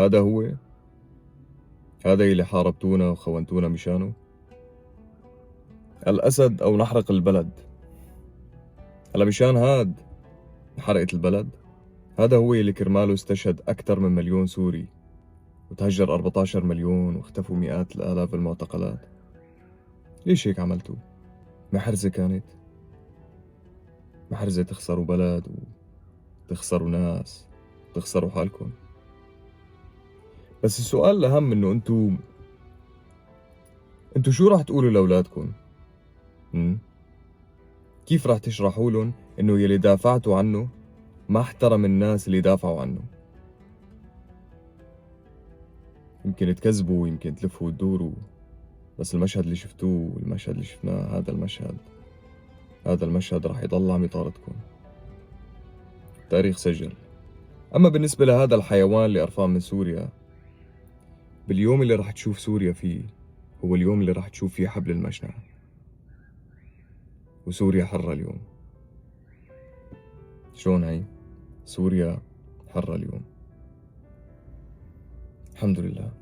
هذا هو، هذا اللي حاربتونا وخونتونا مشانه. الأسد أو نحرق البلد؟ هلا مشان هاد حرقت البلد؟ هذا هو اللي كرماله استشهد أكثر من مليون سوري وتهجر 14 مليون واختفوا مئات الآلاف بالمعتقلات. ليش هيك عملتوا؟ محرزة كانت؟ محرزة تخسروا بلد وتخسروا ناس وتخسروا حالكم. بس السؤال الأهم إنه انتو شو راح تقولوا لأولادكم؟ كيف راح تشرحوا لهم إنه يلي دافعتوا عنه ما احترم الناس اللي دافعوا عنه؟ يمكن تكذبوا، يمكن تلفوا وتدوروا، بس المشهد اللي شفتوه والمشهد اللي شفناه، هذا المشهد راح يضل عم يطاردكم. تاريخ سجل. أما بالنسبة لهذا الحيوان اللي قرفان من سوريا، باليوم اللي راح تشوف سوريا فيه هو اليوم اللي راح تشوف فيه حبل المشنقة، وسوريا حرة اليوم. شلون هي؟ سوريا حرة اليوم، الحمد لله.